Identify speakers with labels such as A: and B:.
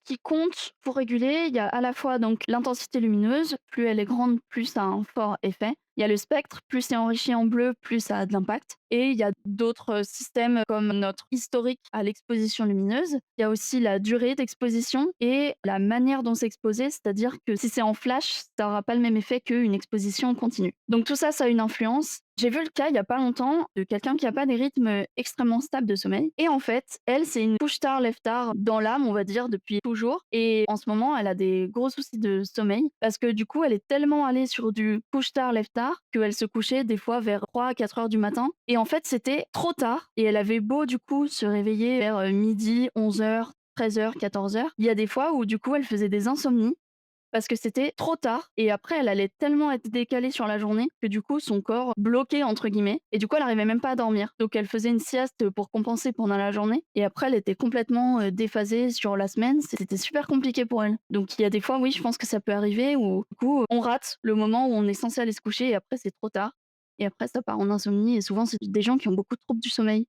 A: qui compte pour réguler, il y a à la fois donc l'intensité lumineuse, plus elle est grande, plus ça a un fort effet. Il y a le spectre, plus c'est enrichi en bleu, plus ça a de l'impact. Et il y a d'autres systèmes comme notre historique à l'exposition lumineuse. Il y a aussi la durée d'exposition et la manière dont c'est exposé, c'est-à-dire que si c'est en flash, ça aura pas le même effet qu'une exposition continue. Donc tout ça, ça a une influence. J'ai vu le cas il y a pas longtemps de quelqu'un qui a pas des rythmes extrêmement stables de sommeil. Et en fait, elle, c'est une couche tard, lève tard dans l'âme, on va dire, depuis toujours. Et en ce moment, elle a des gros soucis de sommeil parce que du coup, elle est tellement allée sur du couche tard, lève tard qu'elle se couchait des fois vers 3 à 4 heures du matin. Et en fait, c'était trop tard. Et elle avait beau du coup se réveiller vers midi, 11 heures, 13 heures, 14 heures. Il y a des fois où du coup, elle faisait des insomnies parce que c'était trop tard et après elle allait tellement être décalée sur la journée que du coup son corps «bloquait» entre guillemets et du coup elle arrivait même pas à dormir. Donc elle faisait une sieste pour compenser pendant la journée et après elle était complètement, déphasée sur la semaine. C'était super compliqué pour elle. Donc il y a des fois, oui, je pense que ça peut arriver où du coup, on rate le moment où on est censé aller se coucher et après c'est trop tard et après ça part en insomnie et souvent c'est des gens qui ont beaucoup de troubles du sommeil.